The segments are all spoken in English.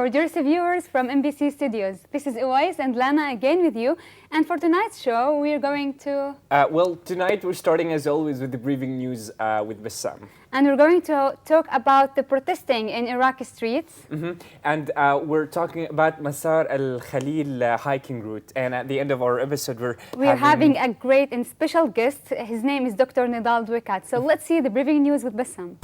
dearest viewers from MBC Studios. This is Uwais and Lana again with you. And for tonight's show, we're going to... Well, tonight we're starting as always with the briefing news with Bassam. And we're going to talk about the protesting in Iraqi streets. And we're talking about Masar al-Khalil hiking route. And at the end of our episode, we're having a great and special guest. His name is Dr. Nidal Dwikat. So let's see the briefing news with Bassam.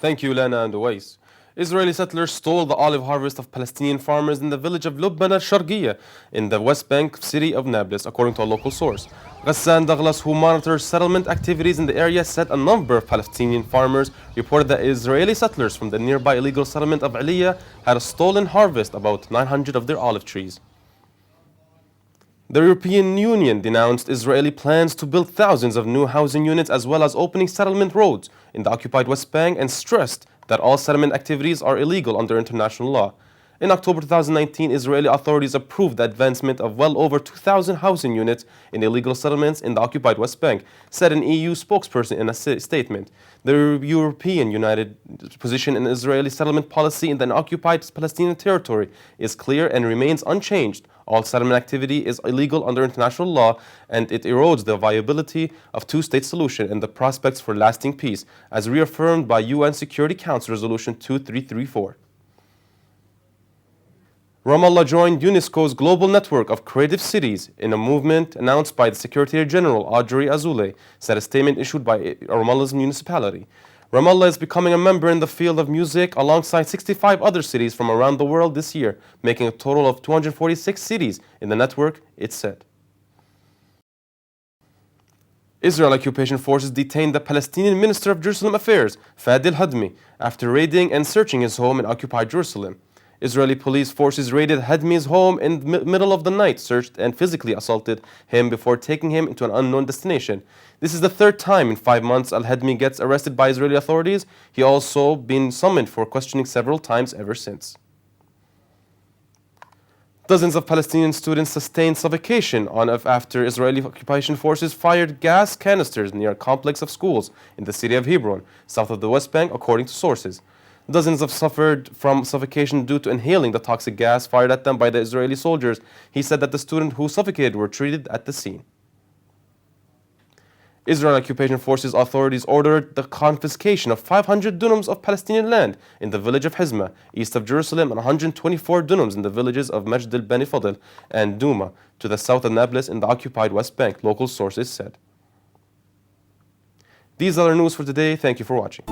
Thank you, Lana and Uwais. Israeli settlers stole the olive harvest of Palestinian farmers in the village of Lubnan al-Sharqiyya in the West Bank city of Nablus, according to a local source. Ghassan Douglas, who monitors settlement activities in the area, said a number of Palestinian farmers reported that Israeli settlers from the nearby illegal settlement of Aliyah had a stolen harvest, about 900 of their olive trees. The European Union denounced Israeli plans to build thousands of new housing units as well as opening settlement roads in the occupied West Bank and stressed that all settlement activities are illegal under international law. In October 2019, Israeli authorities approved the advancement of well over 2,000 housing units in illegal settlements in the occupied West Bank, said an EU spokesperson in a statement. The European Union's position in Israeli settlement policy in the occupied Palestinian territory is clear and remains unchanged. All settlement activity is illegal under international law, and it erodes the viability of two-state solution and the prospects for lasting peace, as reaffirmed by UN Security Council Resolution 2334. Ramallah joined UNESCO's global network of creative cities in a movement announced by the Secretary General Audrey Azoulay, said a statement issued by Ramallah's municipality. Ramallah is becoming a member in the field of music alongside 65 other cities from around the world this year, making a total of 246 cities in the network, it said. Israel occupation forces detained the Palestinian Minister of Jerusalem Affairs, Fadil Hadmi, after raiding and searching his home in occupied Jerusalem. Israeli police forces raided Hadmi's home in the middle of the night, searched and physically assaulted him before taking him into an unknown destination. This is the third time in 5 months Al-Hadmi gets arrested by Israeli authorities. He also been summoned for questioning several times ever since. Dozens of Palestinian students sustained suffocation after Israeli occupation forces fired gas canisters near a complex of schools in the city of Hebron, south of the West Bank, according to sources. Dozens have suffered from suffocation due to inhaling the toxic gas fired at them by the Israeli soldiers. He said that the students who suffocated were treated at the scene. Israel occupation forces authorities ordered the confiscation of 500 dunums of Palestinian land in the village of Hizma, east of Jerusalem, and 124 dunums in the villages of Majd al-Bani Fadl and Duma, to the south of Nablus in the occupied West Bank, local sources said. These are the news for today. Thank you for watching.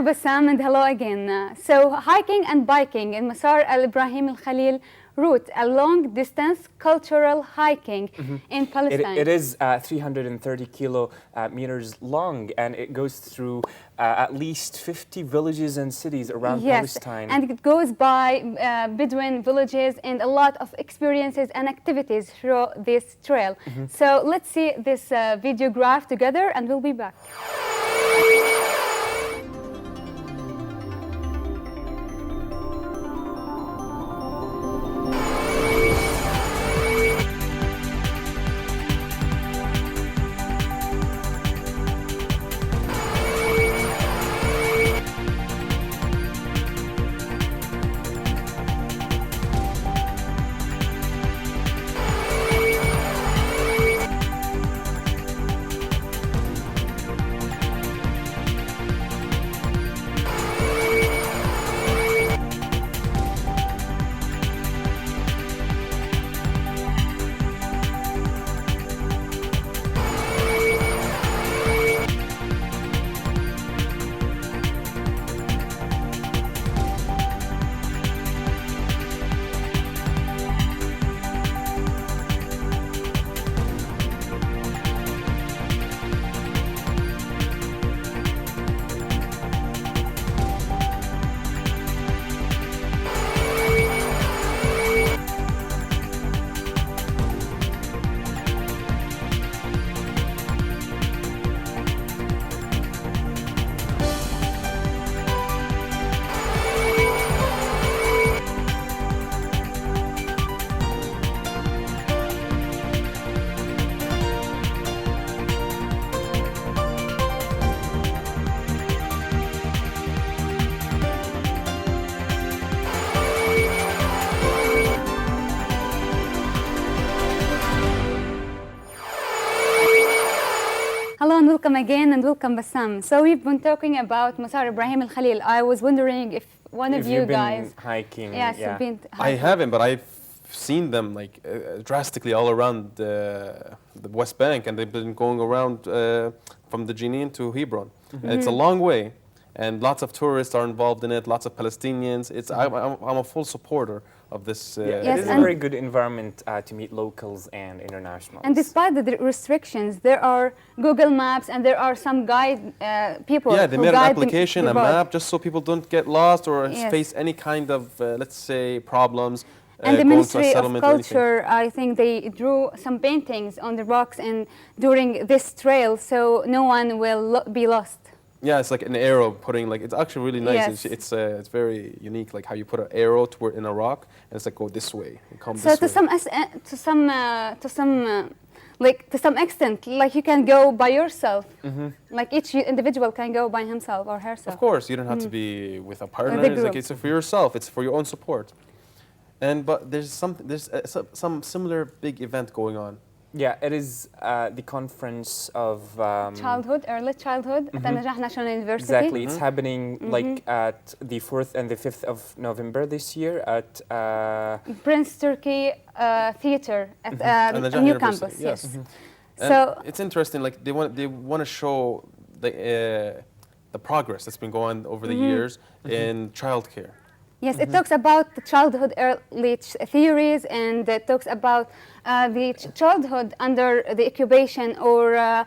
Bassam, and hello again. So hiking and biking in Masar al-Ibrahim al-Khalil route, a long-distance cultural hiking in Palestine. It is 330 kilometers long, and it goes through at least 50 villages and cities around Palestine. And it goes by Bedouin villages and a lot of experiences and activities through this trail. So let's see this video graph together, and we'll be back. and welcome again and welcome Bassam. So we've been talking about Masar Ibrahim al-Khalil. I was wondering if one of you guys... Been hiking. Yes, yeah. you've been I hiking. haven't, but I've seen them like drastically all around the West Bank, and they've been going around from the Jenin to Hebron. And it's a long way, and lots of tourists are involved in it, lots of Palestinians. I'm a full supporter of this. It is a very good environment to meet locals and internationals. And despite the restrictions, there are Google Maps and there are some guide people. Yeah, they who made an guide application, the a road. map, just so people don't get lost or Yes. face any kind of, let's say, problems. And the going to a Ministry of settlement or anything. Culture, I think they drew some paintings on the rocks and during this trail, so no one will be lost. Yeah, it's like an arrow putting, like, it's actually really nice. Yes. It's very unique, like how you put an arrow in a rock, and it's like, go this way, and come So this to way. to some extent, like you can go by yourself. Like each individual can go by himself or herself. Of course, you don't have to be with a partner. With a It's like group. it's for yourself. It's for your own support. But there's some similar big event going on. Yeah, it is the conference of... Early childhood at An-Najah National University. Exactly. It's happening like at the 4th and the 5th of November this year at... Prince Turkey Theatre at An-Najah a new University, campus. yes. Yes. And So it's interesting. Like they want to show the progress that's been going on over the years in childcare. yes, it talks about the childhood early theories, and it talks about the childhood under the occupation or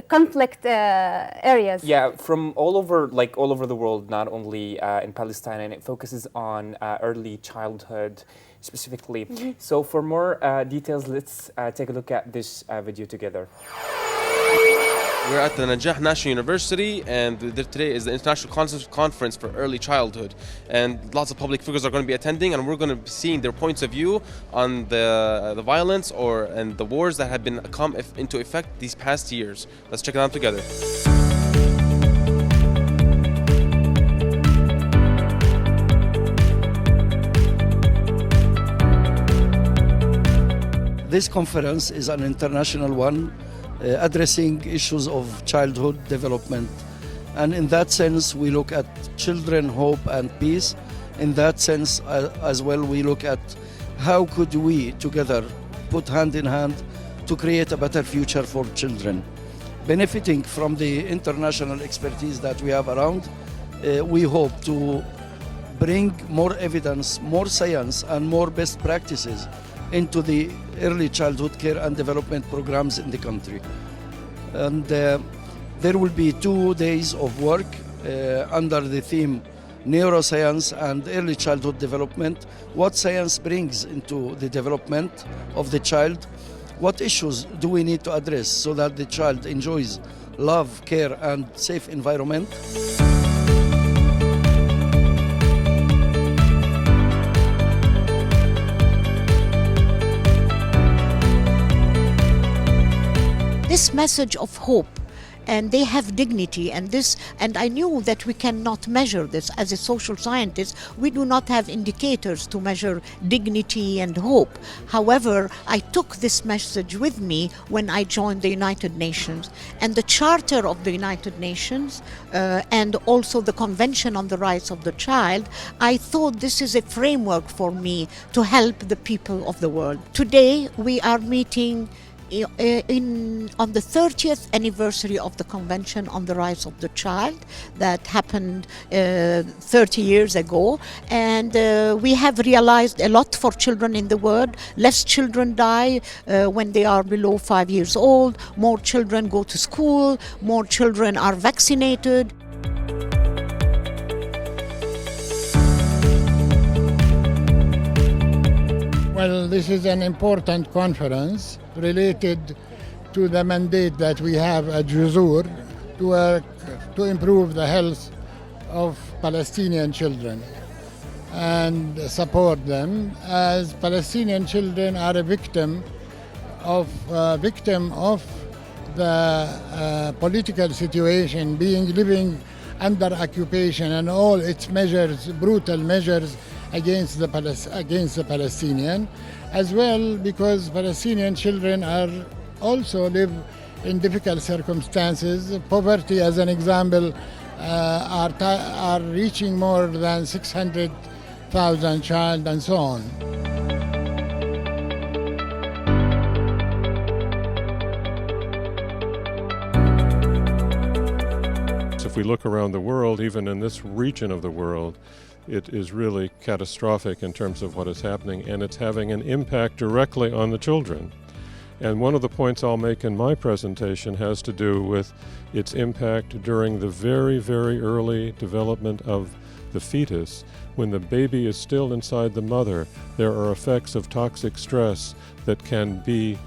conflict areas. Yeah, from all over the world, not only in Palestine, and it focuses on early childhood specifically. So for more details, let's take a look at this video together. We're at the Najah National University, and today is the International Conference for Early Childhood. And lots of public figures are going to be attending, and we're going to be seeing their points of view on the violence and the wars that have been come into effect these past years. Let's check it out together. This conference is an international one, addressing issues of childhood development. And in that sense, we look at children, hope and peace. In that sense, as well, we look at how could we together put hand in hand to create a better future for children. Benefiting from the international expertise that we have around, we hope to bring more evidence, more science and more best practices into the early childhood care and development programs in the country. And there will be 2 days of work under the theme Neuroscience and Early Childhood Development. What science brings into the development of the child? What issues do we need to address so that the child enjoys love, care and safe environment? This message of hope, and they have dignity, and I knew that we cannot measure this as a social scientist. We do not have indicators to measure dignity and hope. However, I took this message with me when I joined the United Nations, and the Charter of the United Nations and also the Convention on the Rights of the Child. I thought this is a framework for me to help the people of the world. Today we are meeting on the 30th anniversary of the Convention on the Rights of the Child that happened 30 years ago, and we have realized a lot for children in the world. Less children die when they are below 5 years old, more children go to school, more children are vaccinated. Well, this is an important conference related to the mandate that we have at Juzur to work to improve the health of Palestinian children and support them, as Palestinian children are a victim of the political situation, living under occupation and all its measures, brutal measures against the Palestinian, as well because Palestinian children also live in difficult circumstances. Poverty, as an example, are reaching more than 600,000 child and so on. If we look around the world, even in this region of the world, it is really catastrophic in terms of what is happening, and it's having an impact directly on the children. And one of the points I'll make in my presentation has to do with its impact during the very, very early development of the fetus. When the baby is still inside the mother, there are effects of toxic stress that can be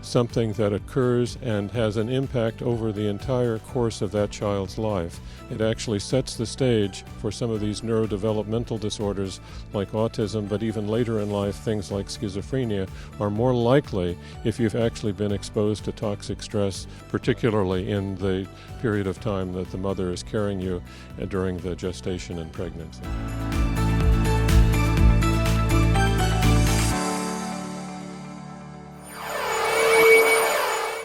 something that occurs and has an impact over the entire course of that child's life. It actually sets the stage for some of these neurodevelopmental disorders like autism, but even later in life, things like schizophrenia are more likely if you've actually been exposed to toxic stress, particularly in the period of time that the mother is carrying you during the gestation and pregnancy.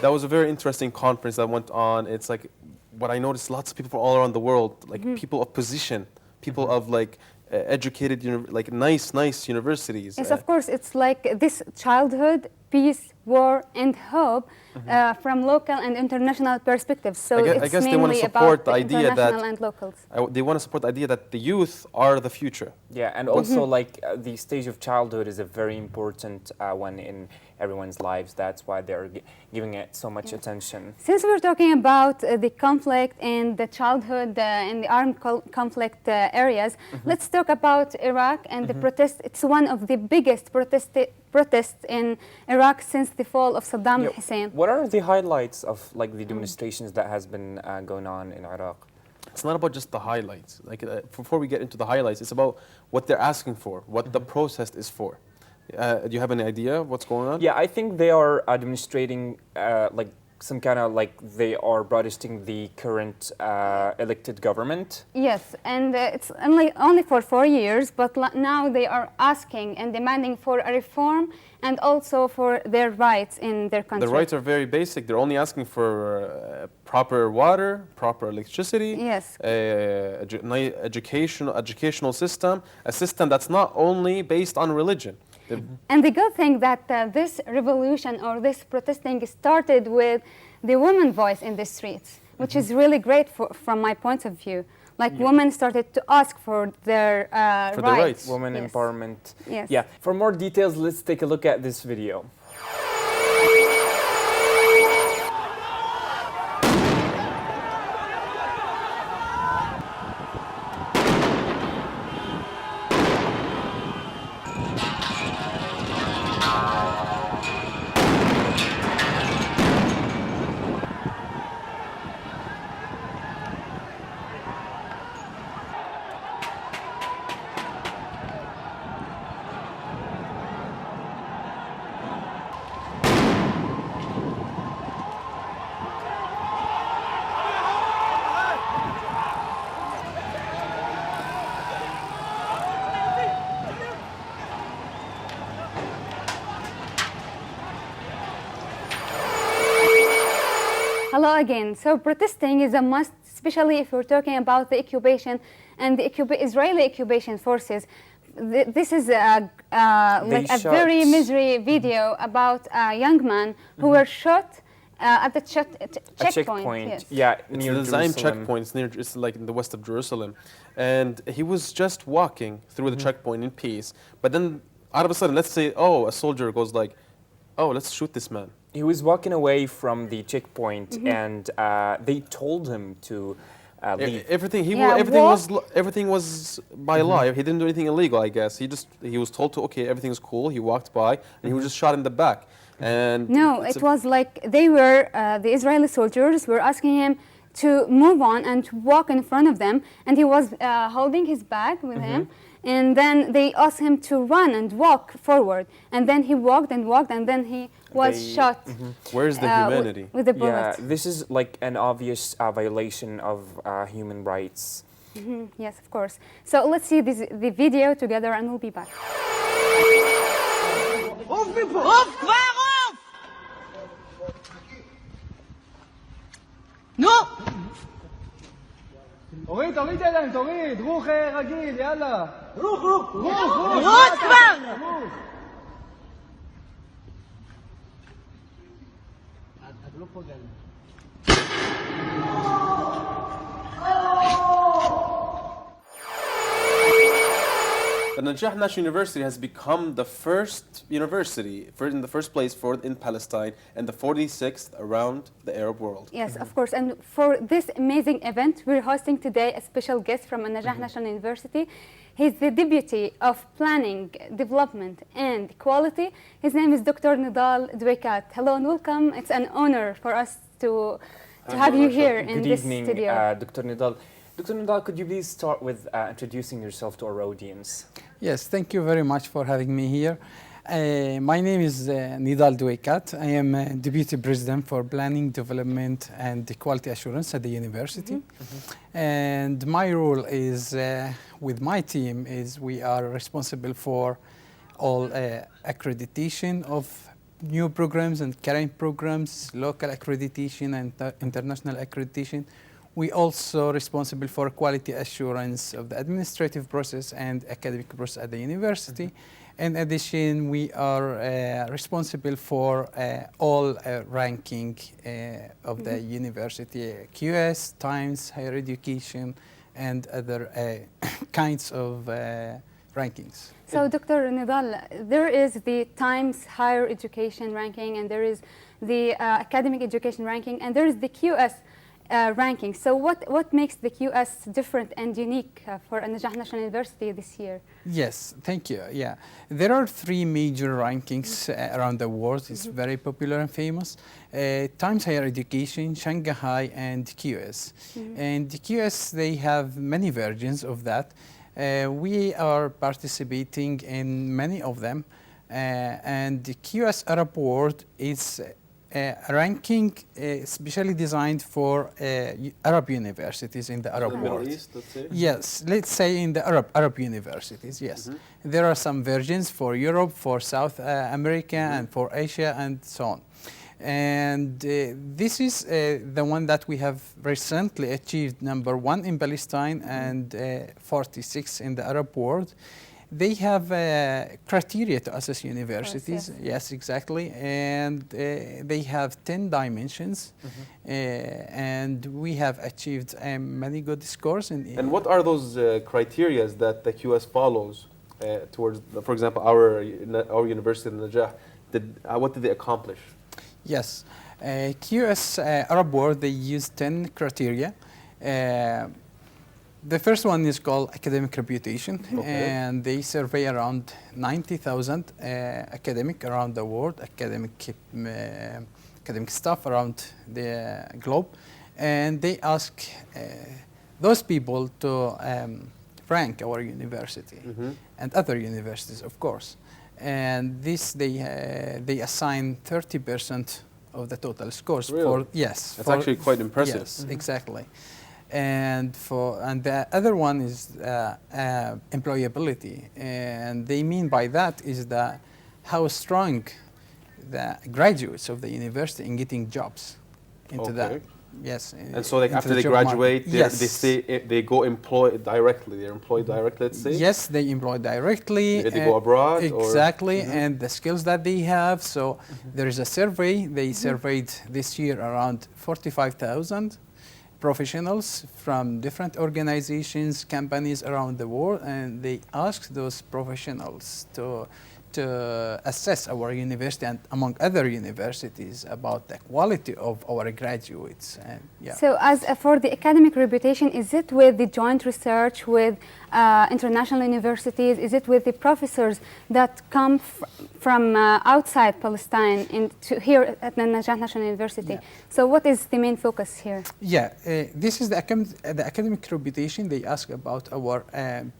That was a very interesting conference that went on. It's like what I noticed, lots of people from all around the world, like people of position, people of like educated, like nice universities. Yes, of course, it's like this childhood, peace, war, and hope from local and international perspectives. So I guess they want to support the idea that and locals. They want to support the idea that the youth are the future. Yeah, and also like the stage of childhood is a very important one in everyone's lives. That's why they're giving it so much attention. Since we're talking about the conflict in the childhood and the armed conflict areas, let's talk about Iraq and the protest. It's one of the biggest protests in Iraq since the fall of Saddam Hussein. What are the highlights of like the demonstrations that has been going on in Iraq? It's not about just the highlights. Like before we get into the highlights, it's about what they're asking for, what the protest is for. Do you have any idea of what's going on? Yeah, I think they are demonstrating like some kind of like they are protesting the current elected government. Yes, and it's only for 4 years, but now they are asking and demanding for a reform and also for their rights in their country. The rights are very basic. They're only asking for proper water, proper electricity, yes, educational system, a system that's not only based on religion. And the good thing that this revolution or this protesting started with the women voice in the streets, which is really great from my point of view. Like women started to ask for their rights. Women empowerment. Yes. Yeah. For more details, let's take a look at this video. Hello again. So protesting is a must, especially if we're talking about the occupation and the Israeli occupation forces. This is like a very misery video about a young man who were shot at the checkpoint. Yes. Yeah, it's near the Zaim Jerusalem. checkpoint. It's like in the west of Jerusalem, and he was just walking through the checkpoint in peace. But then, out of a sudden, let's say, a soldier goes like, "Oh, let's shoot this man." He was walking away from the checkpoint, and they told him to leave. Everything was by law. He didn't do anything illegal, I guess. He was told to everything's cool. He walked by, and he was just shot in the back. And no, it was like they were the Israeli soldiers were asking him to move on and to walk in front of them, and he was holding his bag with him. And then they asked him to run and walk forward. And then he walked and walked, and then he was shot. Where's the humanity? With a bullet. Yeah, this is like an obvious violation of human rights. Yes, of course. So let's see the video together, and we'll be back. אורית, תוריד ידיים, תוריד, רוח רגיל, יאללה. רוח. רוץ כבר! את לא פוגעת. The Najah National University has become the first university in the first place in Palestine and the 46th around the Arab world. Yes, of course. And for this amazing event, we're hosting today a special guest from An-Najah National University. He's the Deputy of Planning, Development and Quality. His name is Dr. Nidal Dweikat. Hello and welcome. It's an honor for us to have you here in this studio. Good evening, Dr. Nidal. Dr. Nidal, could you please start with introducing yourself to our audience? Yes, thank you very much for having me here. My name is Nidal Dweikat. I am Deputy President for Planning, Development and Quality Assurance at the university. And my role is, with my team, is we are responsible for all accreditation of new programs and current programs, local accreditation and international accreditation. We also responsible for quality assurance of the administrative process and academic process at the university. In addition, we are responsible for all ranking of the university, QS, Times, Higher Education, and other kinds of rankings. So, Dr. Nidal, there is the Times Higher Education ranking, and there is the Academic Education ranking, and there is the QS ranking. So what makes the QS different and unique for An-Najah National University this year? Yes, thank you. Yeah, there are three major rankings around the world. It's very popular and famous. Times Higher Education, Shanghai, and QS. And the QS, they have many versions of that. We are participating in many of them. And the QS Arab World is ranking specially designed for Arab universities in the Arab world. Middle East, let's say? Yes, let's say in the Arab universities, yes. There are some versions for Europe, for South America, and for Asia, and so on. And this is the one that we have recently achieved #1 in Palestine and 46 in the Arab world. They have criteria to assess universities. Yes, exactly. And they have 10 dimensions. And we have achieved many good scores. And what are those criteria that the QS follows towards, for example, our university, An-Najah? What did they accomplish? Yes. QS Arab World, they use 10 criteria. The first one is called academic reputation, and they survey around 90,000 academic around the world, academic staff around the globe, and they ask those people to rank our university and other universities, of course. And this they assign 30% of the total scores. Really? That's actually quite impressive. Yes, exactly. And the other one is employability, and they mean by that is that how strong the graduates of the university in getting jobs into that. Yes. And so like after they graduate, they go employed directly. They're employed directly, let's say? Yes, they employ directly. Maybe they go abroad? Exactly, and the skills that they have. So there is a survey. They surveyed this year around 45,000 professionals from different organizations, companies around the world, and they asked those professionals to assess our university and among other universities about the quality of our graduates. And So as for the academic reputation, is it with the joint research with international universities? Is it with the professors that come from outside Palestine into here at the An-Najah National University? So what is the main focus here? This is the academic reputation. They ask about our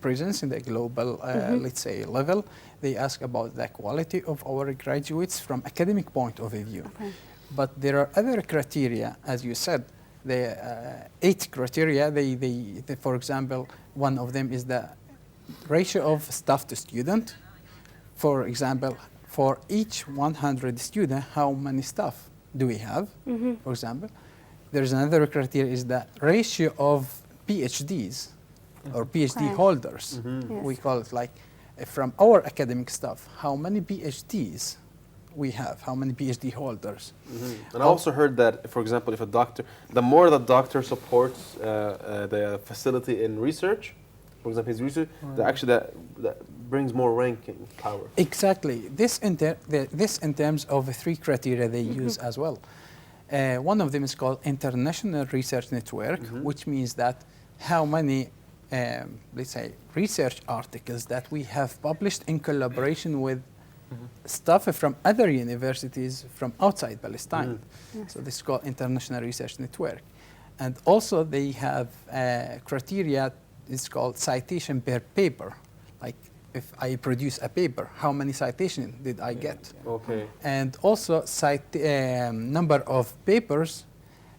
presence in the global, let's say, level. They ask about the quality of our graduates from academic point of view. But there are other criteria, as you said, the 8 criteria. For example, one of them is the ratio of staff to student. For example, for each 100 students, how many staff do we have, for example? There's another criteria is the ratio of PhDs or PhD holders. Yes. We call it like from our academic staff, how many PhDs we have, how many PhD holders. And I also heard that, for example, if a doctor, the more the doctor supports the facility in research, for example, his research, that brings more ranking power. Exactly. This in terms of 3 criteria they use as well. One of them is called International Research Network, which means that how many, let's say, research articles that we have published in collaboration with staff from other universities from outside Palestine. Yes. So this is called International Research Network. And also they have criteria, it's called citation per paper. Like if I produce a paper, how many citations did I get? Okay. And also number of papers,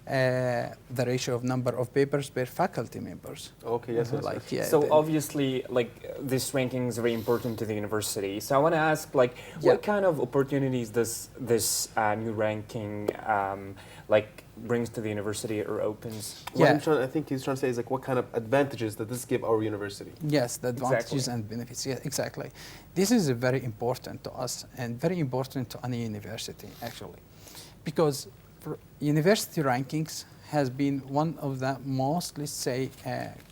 the ratio of number of papers per faculty members. Okay, yes, yes, Like, yes. yeah, So obviously, like, this ranking is very important to the university. So I want to ask, like, what kind of opportunities does this new ranking, like, brings to the university or opens? I think he's trying to say is like, what kind of advantages does this give our university? Yes, the advantages and benefits. Yeah, exactly. This is very important to us and very important to any university, actually, because university rankings has been one of the most, let's say,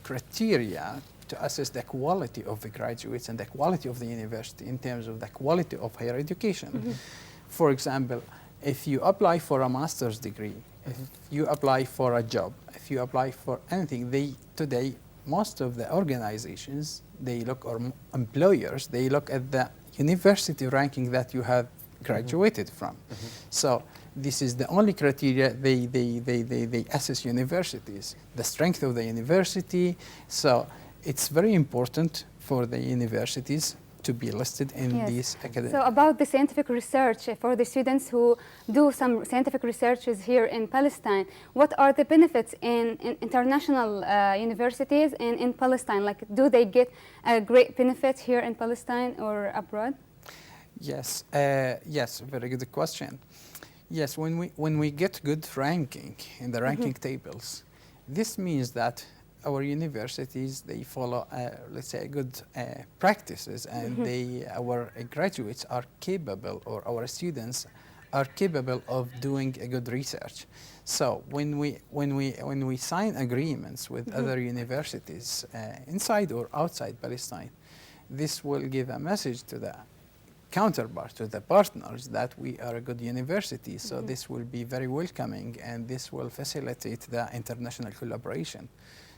criteria to assess the quality of the graduates and the quality of the university in terms of the quality of higher education. For example, if you apply for a master's degree, if you apply for a job, if you apply for anything, today, most of the organizations, they look, or employers, they look at the university ranking that you have graduated from. So this is the only criteria they assess universities, the strength of the university. So it's very important for the universities to be listed in these academic. So about the scientific research for the students who do some scientific researches here in Palestine, what are the benefits in international universities and in Palestine? Like, do they get a great benefit here in Palestine or abroad? Yes, yes, very good question. Yes, when we get good ranking in the ranking tables, this means that our universities, they follow, let's say, good practices, and our graduates are capable, or our students are capable of doing a good research. So when we sign agreements with other universities inside or outside Palestine, this will give a message to the counterpart, to the partners, that we are a good university. So this will be very welcoming, and this will facilitate the international collaboration.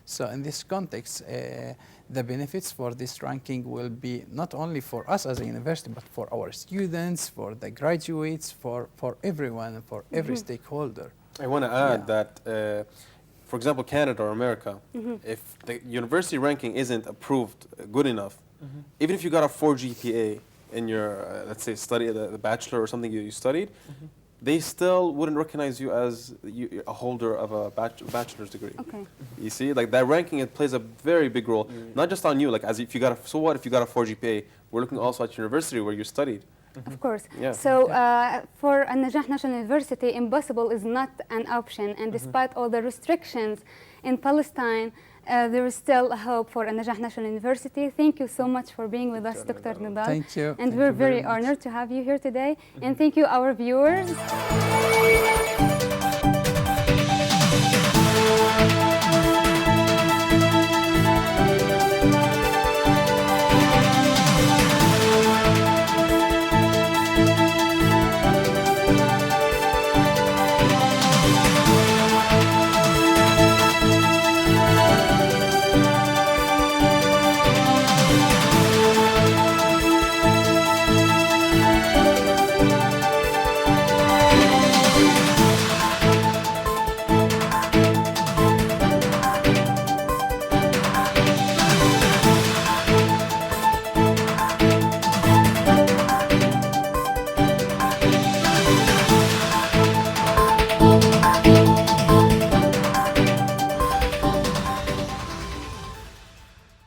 So in this context, the benefits for this ranking will be not only for us as a university, but for our students, for the graduates, for everyone, for every stakeholder. I want to add that, for example, Canada or America, if the university ranking isn't approved good enough, even if you got a 4 GPA in your, let's say, study, the bachelor or something you studied, they still wouldn't recognize you as a holder of a bachelor's degree. Okay. You see, like that ranking, it plays a very big role, not just on you, like as if you got a, so what if you got a 4 GPA? We're looking also at university where you studied. Of course. Yeah. So for An-Najah National University, impossible is not an option, and despite all the restrictions in Palestine, there is still a hope for An-Najah National University. Thank you so much for being with us, Dr. Nidal. Thank you. And we're very honored to have you here today. And thank you, our viewers.